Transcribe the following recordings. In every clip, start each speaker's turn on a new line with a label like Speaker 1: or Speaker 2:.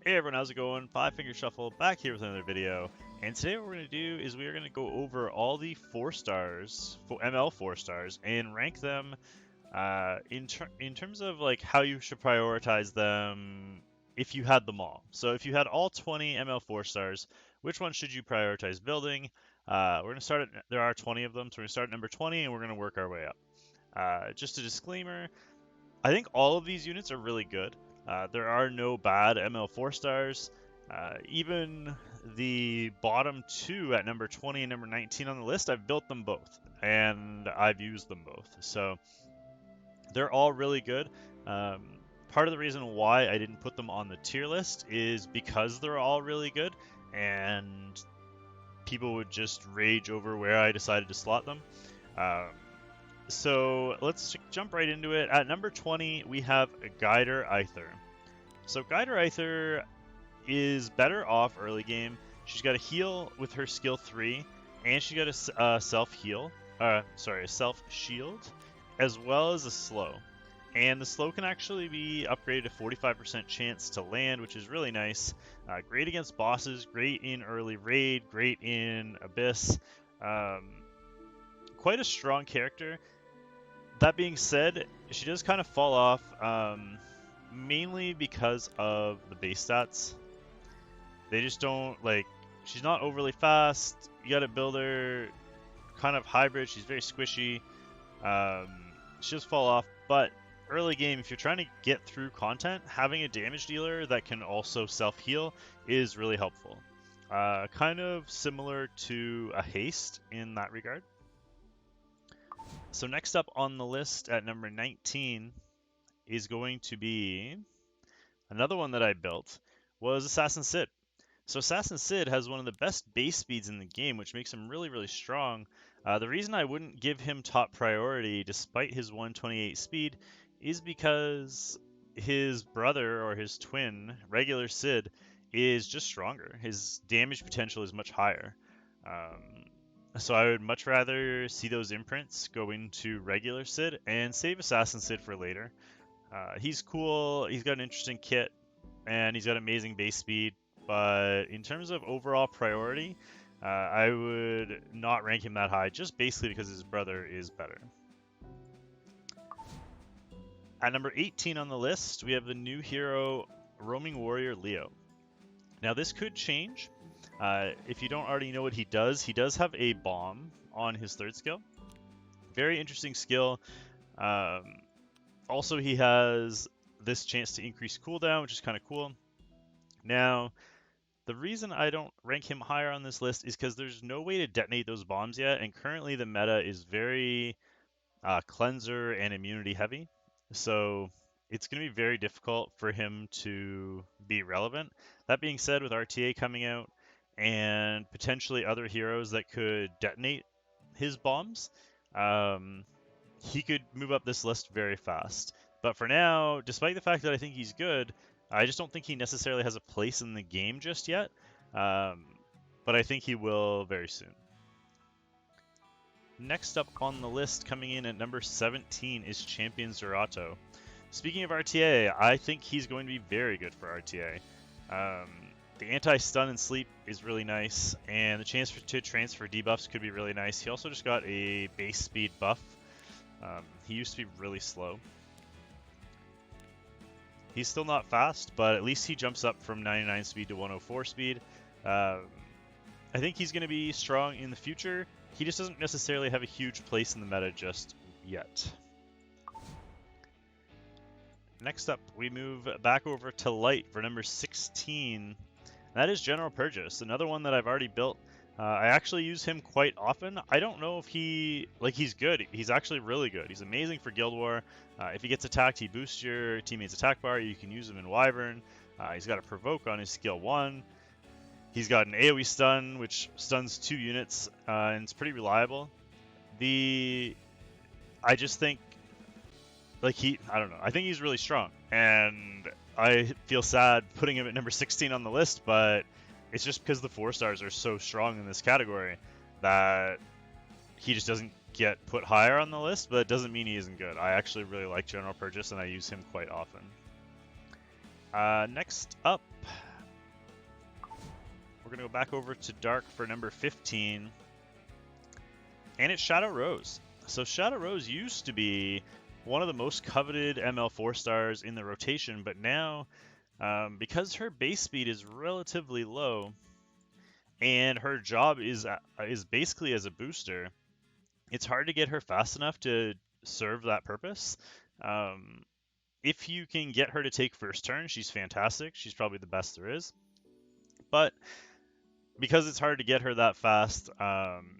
Speaker 1: Hey everyone, how's it going? Five Finger Shuffle back here with another video. And today what we're going to do is we are going to go over all the 4 stars, ML 4 stars, and rank them in terms of like how you should prioritize them if you had them all. So if you had all 20 ML 4 stars, which one should you prioritize building? We're going to start at, there are 20 of them, so we're going to start at number 20 and we're going to work our way up. Just a disclaimer, I think all of these units are really good. There are no bad ML 4 stars. Even the bottom 2 at number 20 and number 19 on the list, I've built them both and I've used them both. So they're all really good. Part of the reason why I didn't put them on the tier list is because they're all really good and people would just rage over where I decided to slot them. So let's jump right into it. At number 20, we have Guider Alther. So Guider Alther is better off early game. She's got a heal with her skill 3, and she got a self shield, as well as a slow. And the slow can actually be upgraded to 45% chance to land, which is really nice. Great against bosses, great in early raid, great in abyss. Quite a strong character. That being said, she does kind of fall off, mainly because of the base stats. They just don't, like, she's not overly fast. You gotta build her kind of hybrid. She's very squishy. She does fall off, but early game, if you're trying to get through content, having a damage dealer that can also self-heal is really helpful. Kind of similar to a haste in that regard. So next up on the list at number 19 is going to be another one that I built was Assassin Cidd. So Assassin Cidd has one of the best base speeds in the game, which makes him really, really strong. The reason I wouldn't give him top priority despite his 128 speed is because his brother or his twin, regular Cidd, is just stronger. His damage potential is much higher. So I would much rather see those imprints go into regular Cidd and save Assassin Cidd for later. He's cool, he's got an interesting kit, and he's got amazing base speed, but in terms of overall priority, I would not rank him that high, just basically because his brother is better. At number 18 on the list, we have the new hero, Roaming Warrior Leo. Now this could change. If you don't already know what he does have a bomb on his 3rd skill. Very interesting skill. Also, he has this chance to increase cooldown, which is kind of cool. Now, the reason I don't rank him higher on this list is because there's no way to detonate those bombs yet, and currently the meta is very cleanser and immunity heavy. So it's going to be very difficult for him to be relevant. That being said, with RTA coming out, and potentially other heroes that could detonate his bombs, he could move up this list very fast. But for now, despite the fact that I think he's good, I just don't think he necessarily has a place in the game just yet. But I think he will very soon. Next up on the list, coming in at number 17, is Champion Zerato. Speaking of RTA, I think he's going to be very good for RTA. The anti-stun and sleep is really nice, and the chance to transfer debuffs could be really nice. He also just got a base speed buff. He used to be really slow. He's still not fast, but at least he jumps up from 99 speed to 104 speed. I think he's going to be strong in the future. He just doesn't necessarily have a huge place in the meta just yet. Next up, we move back over to Light for number 16. That is General Purchase, another one that I've already built. I actually use him quite often. I don't know if he's good. He's actually really good. He's amazing for Guild War. If he gets attacked, he boosts your teammate's attack bar. You can use him in Wyvern. He's got a Provoke on his skill 1. He's got an AoE stun, which stuns 2 units, and it's pretty reliable. I just think, like, I don't know. I think he's really strong, and I feel sad putting him at number 16 on the list, but it's just because the 4 stars are so strong in this category that he just doesn't get put higher on the list, but it doesn't mean he isn't good. I actually really like General Purchase, and I use him quite often. Next up, we're going to go back over to Dark for number 15. And it's Shadow Rose. So Shadow Rose used to be one of the most coveted ML 4-stars in the rotation, but now, because her base speed is relatively low, and her job is basically as a booster, it's hard to get her fast enough to serve that purpose. If you can get her to take first turn, she's fantastic. She's probably the best there is. But because it's hard to get her that fast,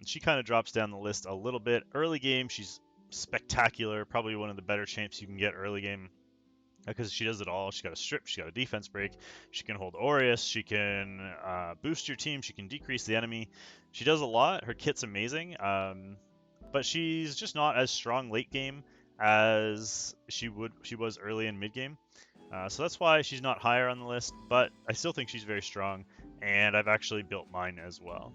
Speaker 1: she kind of drops down the list a little bit. Early game, she's spectacular. Probably one of the better champs you can get early game, because she does it all. She's got a strip, she's got a defense break, she can hold Aureus, she can boost your team, she can decrease the enemy. She does a lot. Her kit's amazing, but she's just not as strong late game as she was early and mid game. So that's why she's not higher on the list, but I still think she's very strong, and I've actually built mine as well.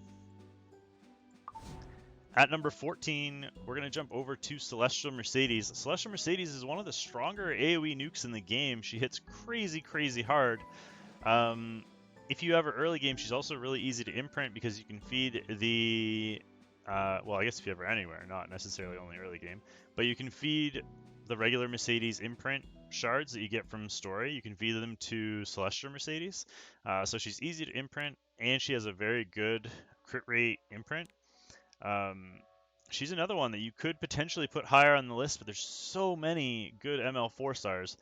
Speaker 1: At number 14, we're going to jump over to Celestial Mercedes. Celestial Mercedes is one of the stronger AoE nukes in the game. She hits crazy, crazy hard. If you have her early game, she's also really easy to imprint because you can feed the... well, I guess if you have her anywhere, not necessarily only early game. But you can feed the regular Mercedes imprint shards that you get from story. You can feed them to Celestial Mercedes. So she's easy to imprint, and she has a very good crit rate imprint. She's another one that you could potentially put higher on the list, but there's so many good ML 4-stars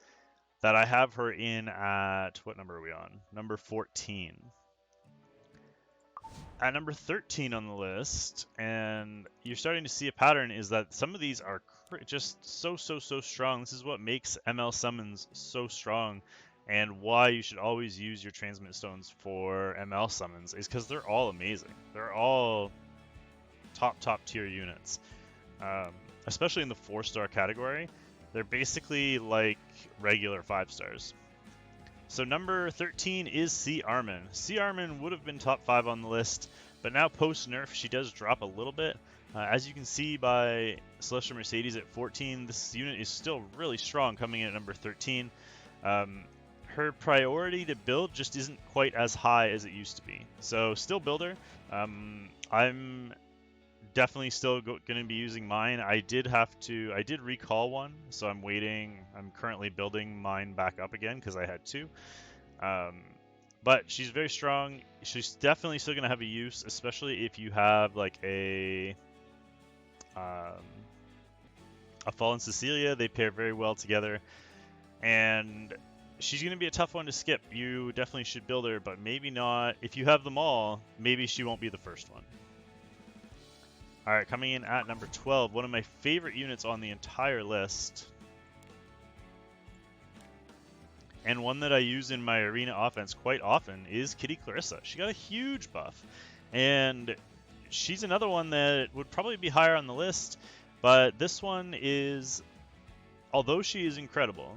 Speaker 1: that I have her in at, what number are we on? Number 14. At number 13 on the list, and you're starting to see a pattern, is that some of these are just so strong. This is what makes ML summons so strong, and why you should always use your transmit stones for ML summons, is because they're all amazing. They're all top tier units, especially in the 4-star category. They're basically like regular 5-stars. So number 13 is C. Armin. C. Armin would have been top 5 on the list, but now post nerf she does drop a little bit. As you can see by Celestial Mercedes at 14, this unit is still really strong, coming in at number 13. Her priority to build just isn't quite as high as it used to be. So still build her. I'm definitely still going to be using mine. I did recall one, so I'm waiting. I'm currently building mine back up again because I had two. But she's very strong. She's definitely still going to have a use, especially if you have like a Fallen Cecilia. They pair very well together, and she's going to be a tough one to skip. You definitely should build her, but maybe not. If you have them all, maybe she won't be the first one. Alright, coming in at number 12, one of my favorite units on the entire list, and one that I use in my arena offense quite often, is Kitty Clarissa. She got a huge buff, and she's another one that would probably be higher on the list, but this one is, although she is incredible,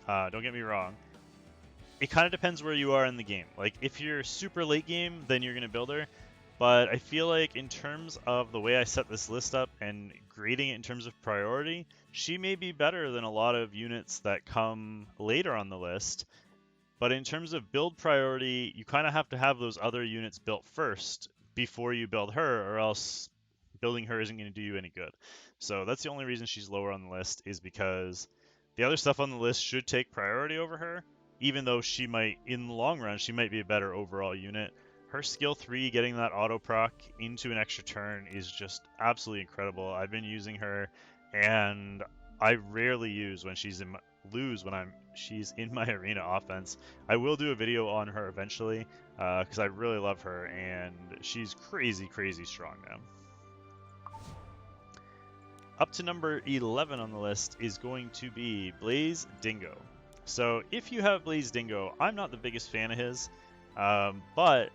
Speaker 1: don't get me wrong, it kind of depends where you are in the game. Like, if you're super late game, then you're going to build her. But I feel like in terms of the way I set this list up and grading it in terms of priority, she may be better than a lot of units that come later on the list. But in terms of build priority, you kind of have to have those other units built first before you build her, or else building her isn't going to do you any good. So that's the only reason she's lower on the list, is because the other stuff on the list should take priority over her, even though she might, in the long run, she might be a better overall unit. Her skill 3, getting that auto proc into an extra turn, is just absolutely incredible. I've been using her, and I rarely use when she's in she's in my arena offense. I will do a video on her eventually, because I really love her, and she's crazy strong now. Up to number 11 on the list is going to be Blaze Dingo. So if you have Blaze Dingo, I'm not the biggest fan of his, but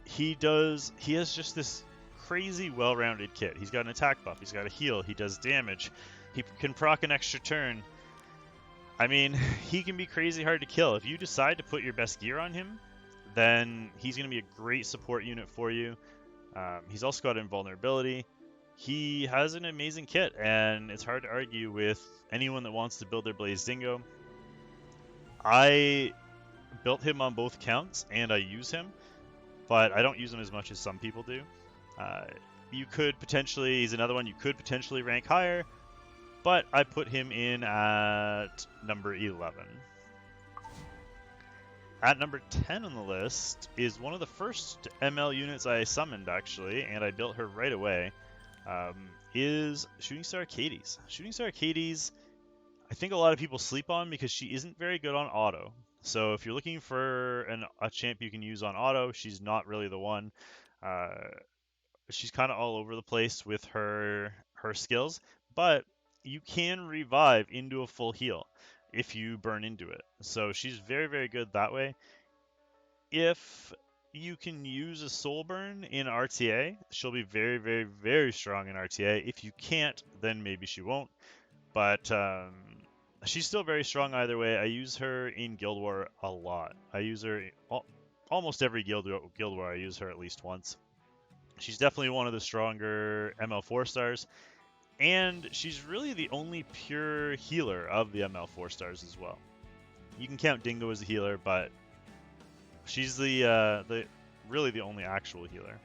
Speaker 1: he has just this crazy well-rounded kit. He's got an attack buff, he's got a heal, he does damage, he can proc an extra turn. I mean, he can be crazy hard to kill. If you decide to put your best gear on him, then he's going to be a great support unit for you. He's also got invulnerability. He has an amazing kit, and it's hard to argue with anyone that wants to build their Blaze Dingo. I built him on both counts, and I use him. but I don't use him as much as some people do. You could potentially, he's another one you could potentially rank higher, but I put him in at number 11. At number 10 on the list is one of the first ML units I summoned, actually, and I built her right away, is Shooting Star Achetes. Shooting Star Achetes, I think a lot of people sleep on because she isn't very good on auto. So if you're looking for a champ you can use on auto, she's not really the one. She's kind of all over the place with her skills, but you can revive into a full heal if you burn into it. So she's very, very good that way. If you can use a soul burn in RTA, she'll be very, very, very strong in RTA. If you can't, then maybe she won't. But she's still very strong either way. I use her in Guild War a lot. I use her almost every Guild War. I use her at least once. She's definitely one of the stronger ML 4 stars, and she's really the only pure healer of the ML 4 stars as well. You can count Dingo as a healer, but she's the really the only actual healer,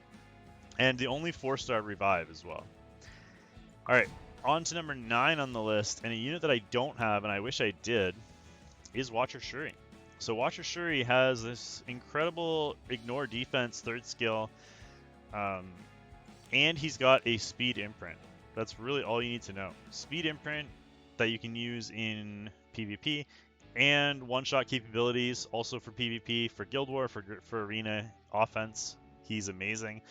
Speaker 1: and the only 4-star revive as well. All right, on to number 9 on the list, and a unit that I don't have, and I wish I did, is Watcher Shuri. So Watcher Shuri has this incredible ignore defense 3rd skill. And he's got a speed imprint. That's really all you need to know. Speed imprint that you can use in PvP, and one-shot capabilities also for PvP, for Guild War, for Arena offense. He's amazing.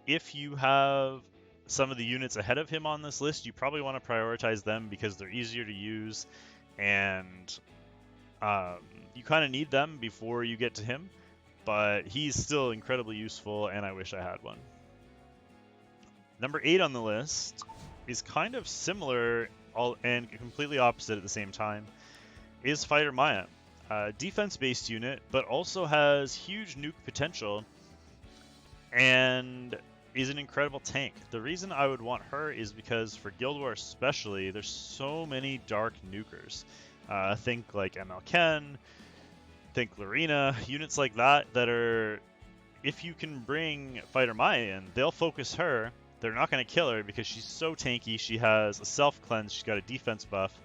Speaker 1: If you have some of the units ahead of him on this list, you probably want to prioritize them because they're easier to use, and you kind of need them before you get to him. But he's still incredibly useful, and I wish I had one. Number 8 on the list is kind of similar and completely opposite at the same time, is Fighter Maya. Defense-based unit, but also has huge nuke potential, and is an incredible tank. The reason I would want her is because for Guild War especially, there's so many dark nukers. Think like ML Ken, think Lorena, units like that are, if you can bring Fighter Maya in, they'll focus her. They're not going to kill her because she's so tanky. She has a self-cleanse, she's got a defense buff.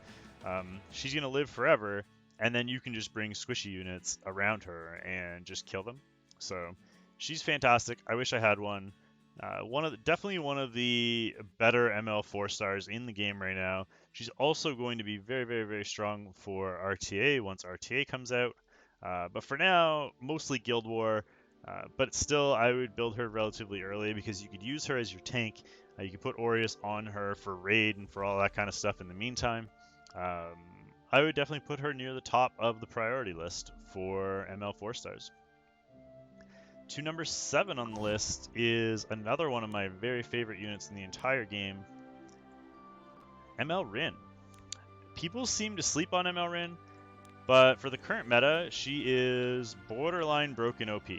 Speaker 1: She's going to live forever, and then you can just bring squishy units around her and just kill them. So she's fantastic. I wish I had one. Definitely one of the better ML 4 stars in the game right now. She's also going to be very, very, very strong for RTA once RTA comes out. But for now, mostly Guild War. But still, I would build her relatively early because you could use her as your tank. You could put Aureus on her for raid and for all that kind of stuff in the meantime. I would definitely put her near the top of the priority list for ML 4 stars. To number 7 on the list is another one of my very favorite units in the entire game, ML Rin. People seem to sleep on ML Rin, but for the current meta, she is borderline broken OP.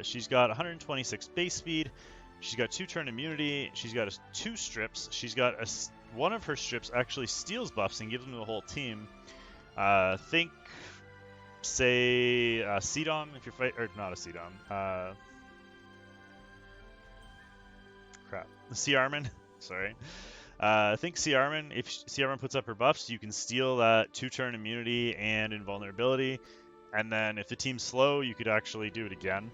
Speaker 1: She's got 126 base speed, she's got 2-turn immunity, she's got 2 strips, she's got one of her strips actually steals buffs and gives them to the whole team. Think, say, Cidd if you're fighting, or not a Cidd, Armin, sorry. I think Armin, if Armin puts up her buffs, you can steal that 2-turn immunity and invulnerability, and then if the team's slow, you could actually do it again.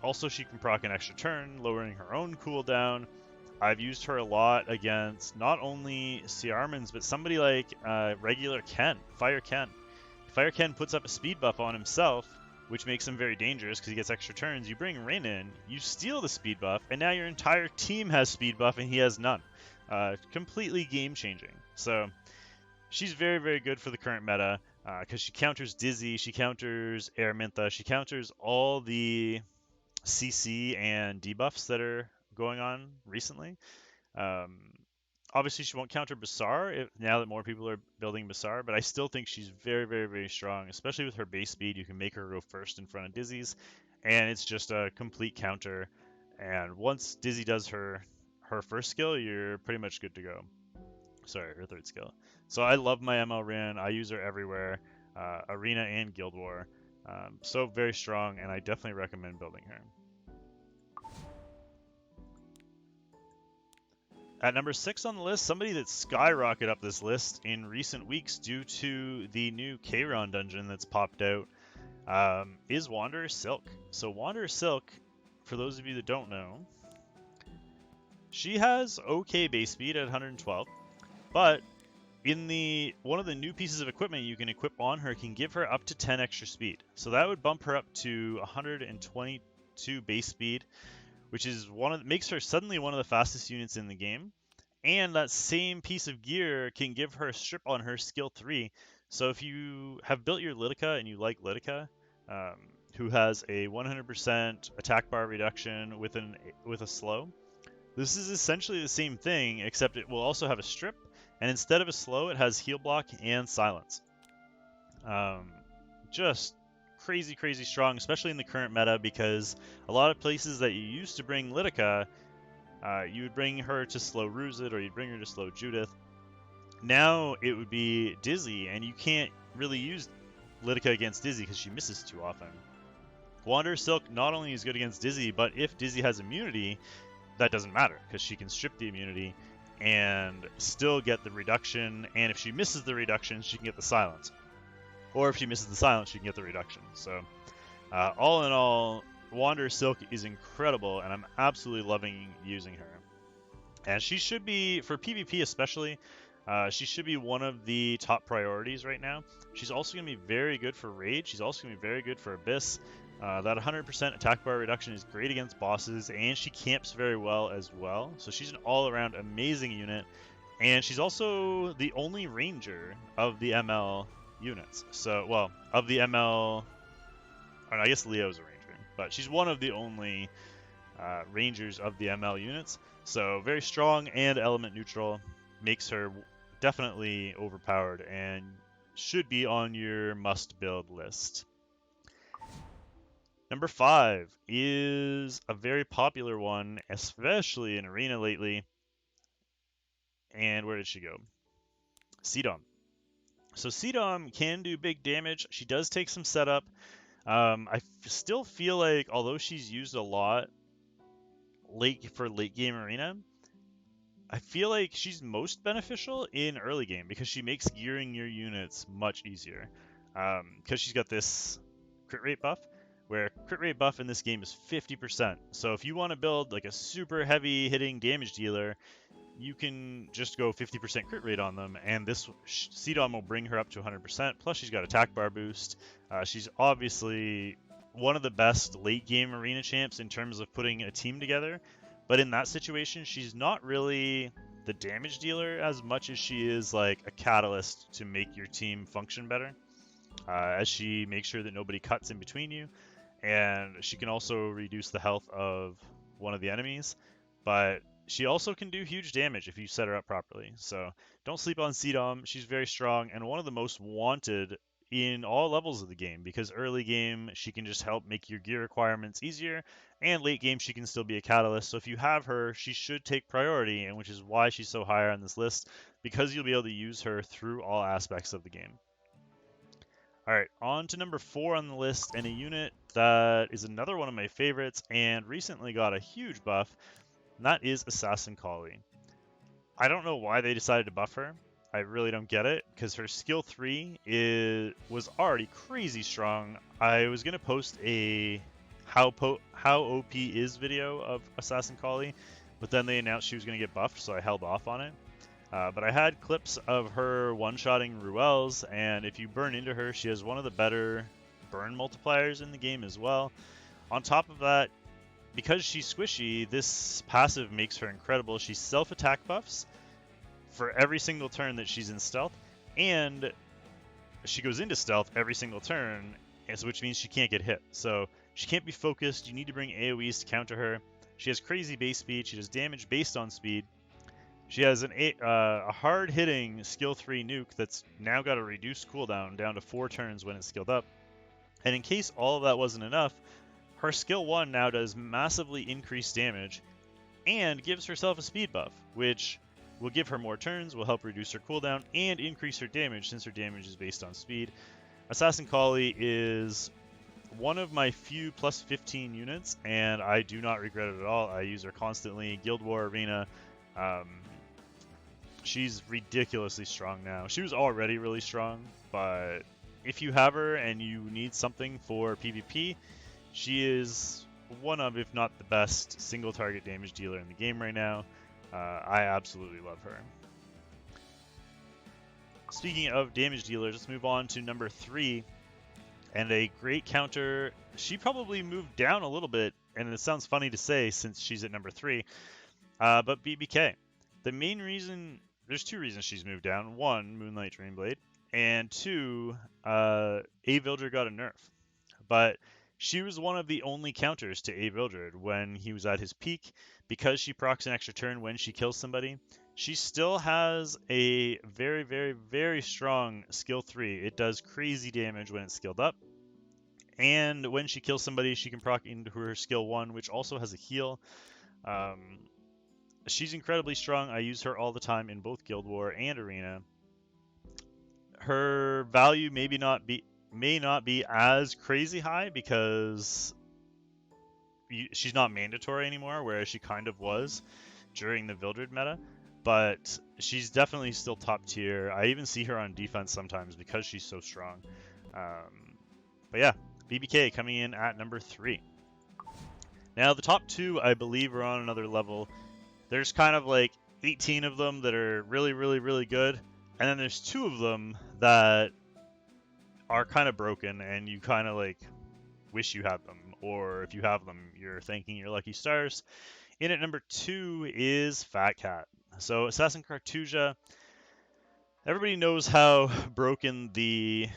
Speaker 1: Also, she can proc an extra turn, lowering her own cooldown. I've used her a lot against not only Armin's, but somebody like regular Ken, Fire Ken. Fire Ken puts up a speed buff on himself, which makes him very dangerous because he gets extra turns. You bring Rin in, you steal the speed buff, and now your entire team has speed buff and he has none. Completely game changing. So she's very, very good for the current meta because she counters Dizzy, she counters Airmintha, she counters all the CC and debuffs that are going on recently. Obviously, she won't counter Basar now that more people are building Basar, but I still think she's very, very, very strong, especially with her base speed. You can make her go first in front of Dizzy's, and it's just a complete counter. And once Dizzy does her first skill, you're pretty much good to go. Sorry, her 3rd skill. So I love my ML Rin. I use her everywhere, Arena and Guild War. So very strong, and I definitely recommend building her. At number 6 on the list, somebody that skyrocketed up this list in recent weeks due to the new Charon dungeon that's popped out is Wanderer Silk. So Wanderer Silk, for those of you that don't know, she has okay base speed at 112, but in one of the new pieces of equipment you can equip on her can give her up to 10 extra speed. So that would bump her up to 122 base speed, which is makes her suddenly one of the fastest units in the game. And that same piece of gear can give her a strip on her skill 3. So if you have built your Lidica and you like Lidica, who has a 100% attack bar reduction with a slow, this is essentially the same thing, except it will also have a strip, and instead of a slow, it has heal block and silence. Just crazy, crazy strong, especially in the current meta, because a lot of places that you used to bring Lidica, you would bring her to slow Ruzid, or you'd bring her to slow Judith. Now it would be Dizzy, and you can't really use Lidica against Dizzy because she misses too often. Wanderer Silk not only is good against Dizzy, but if Dizzy has immunity, that doesn't matter because she can strip the immunity and still get the reduction, and if she misses the reduction, she can get the silence. Or if she misses the silence, she can get the reduction. So all in all, Wanderer Silk is incredible, and I'm absolutely loving using her. And she should be, for PvP especially, she should be one of the top priorities right now. She's also going to be very good for Raid. She's also going to be very good for Abyss. That 100% attack bar reduction is great against bosses, and she camps very well as well. So she's an all-around amazing unit, and she's also the only ranger of the ML units. So, well, of the ML, I guess Leo's a ranger, but she's one of the only rangers of the ML units. So very strong and element neutral, makes her definitely overpowered and should be on your must build list. Number 5 is a very popular one, especially in Arena lately. And where did she go? Cidd. So Cidd can do big damage. She does take some setup. I still feel like, although she's used a lot for late game Arena, I feel like she's most beneficial in early game because she makes gearing your units much easier. Because she's got this crit rate buff, where crit rate buff in this game is 50%. So if you want to build like a super heavy hitting damage dealer, you can just go 50% crit rate on them, and this Cidd will bring her up to 100%. Plus she's got attack bar boost. She's obviously one of the best late game arena champs in terms of putting a team together. But in that situation, she's not really the damage dealer as much as she is like a catalyst to make your team function better, as she makes sure that nobody cuts in between you. And she can also reduce the health of one of the enemies, but she also can do huge damage if you set her up properly. So don't sleep on Cidd. She's very strong and one of the most wanted in all levels of the game, because early game she can just help make your gear requirements easier, and late game she can still be a catalyst. So if you have her, she should take priority, and which is why she's so higher on this list, because you'll be able to use her through all aspects of the game. Alright, on to number 4 on the list, and a unit that is another one of my favorites and recently got a huge buff, and that is Assassin Coll. I don't know why they decided to buff her. I really don't get it, because her skill 3 was already crazy strong. I was going to post a how OP is video of Assassin Coll, but then they announced she was going to get buffed, so I held off on it. But I had clips of her one-shotting Ruels, and if you burn into her, she has one of the better burn multipliers in the game as well. On top of that, because she's squishy, this passive makes her incredible. She self-attack buffs for every single turn that she's in stealth, and she goes into stealth every single turn, which means she can't get hit. So she can't be focused. You need to bring AoEs to counter her. She has crazy base speed. She does damage based on speed. She has a hard-hitting skill 3 nuke that's now got a reduced cooldown down to 4 turns when it's skilled up. And in case all of that wasn't enough, her skill 1 now does massively increased damage and gives herself a speed buff, which will give her more turns, will help reduce her cooldown, and increase her damage since her damage is based on speed. Assassin Coll is one of my few plus 15 units, and I do not regret it at all. I use her constantly. Guild War Arena. She's ridiculously strong now. She was already really strong, but if you have her and you need something for PvP, she is one of, if not the best, single target damage dealer in the game right now. I absolutely love her. Speaking of damage dealers, let's move on to number 3. And a great counter. She probably moved down a little bit, and it sounds funny to say since she's at number 3. But BBK. The main reason, there's 2 reasons she's moved down. 1, Moonlight Dreamblade, and 2, A Vildred got a nerf. But she was one of the only counters to A Vildred when he was at his peak, because she procs an extra turn when she kills somebody. She still has a very, very, very strong skill 3. It does crazy damage when it's skilled up. And when she kills somebody, she can proc into her skill 1, which also has a heal. She's incredibly strong. I use her all the time in both Guild War and Arena. Her value may not be as crazy high because she's not mandatory anymore, whereas she kind of was during the Vildred meta. But she's definitely still top tier. I even see her on defense sometimes because she's so strong. But yeah, BBK coming in at number 3. Now the top 2, I believe, are on another level. There's kind of like 18 of them that are really, really, really good. And then there's 2 of them that are kind of broken and you kind of like wish you had them. Or if you have them, you're thanking your lucky stars. In at number 2 is Fat Cat. So Assassin Cartula, everybody knows how broken the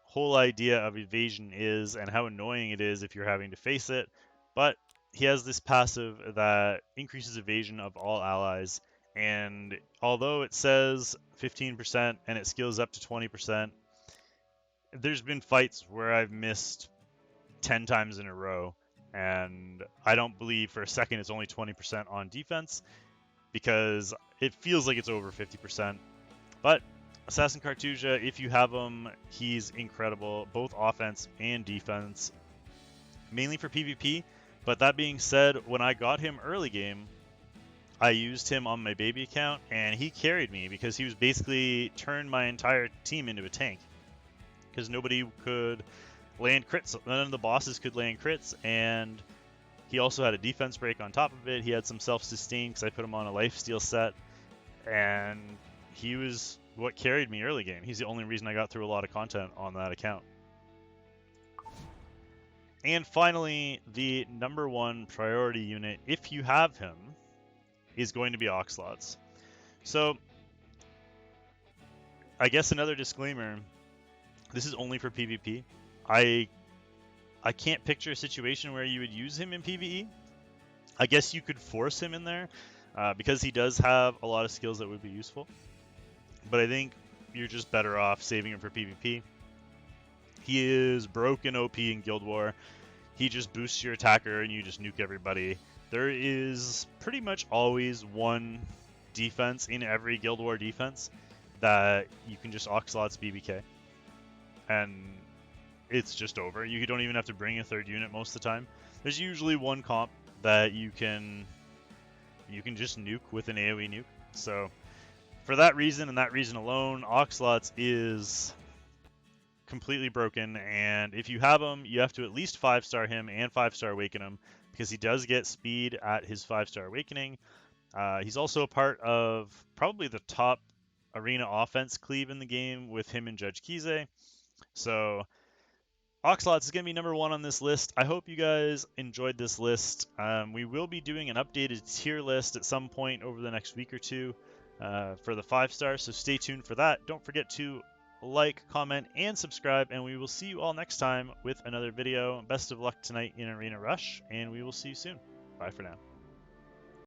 Speaker 1: whole idea of evasion is and how annoying it is if you're having to face it, but he has this passive that increases evasion of all allies, and although it says 15% and it scales up to 20%, there's been fights where I've missed 10 times in a row, and I don't believe for a second it's only 20% on defense, because it feels like it's over 50%. But Assassin Cartula, if you have him, he's incredible, both offense and defense, mainly for PvP. But that being said, when I got him early game, I used him on my baby account, and he carried me because he was basically turned my entire team into a tank. Because nobody could land crits, none of the bosses could land crits, and he also had a defense break on top of it. He had some self-sustain because I put him on a lifesteal set, and he was what carried me early game. He's the only reason I got through a lot of content on that account. And finally, the number 1 priority unit, if you have him, is going to be Oxlots. So, I guess another disclaimer, this is only for PvP. I can't picture a situation where you would use him in PvE. I guess you could force him in there because he does have a lot of skills that would be useful. But I think you're just better off saving him for PvP. He is broken OP in Guild War. He just boosts your attacker and you just nuke everybody. There is pretty much always one defense in every Guild War defense that you can just Oxlots BBK. And it's just over. You don't even have to bring a 3rd unit most of the time. There's usually one comp that you can just nuke with an AoE nuke. So for that reason and that reason alone, Oxlots is completely broken, and if you have him, you have to at least 5-star him and 5-star awaken him, because he does get speed at his 5-star awakening. He's also a part of probably the top arena offense cleave in the game with him and Judge Kize. So Oxlots is going to be number 1 on this list. I hope you guys enjoyed this list. We will be doing an updated tier list at some point over the next week or 2 for the 5-stars, so stay tuned for that. Don't forget to like, comment, and subscribe, and we will see you all next time with another video. Best of luck tonight in Arena Rush, and we will see you soon. Bye for now.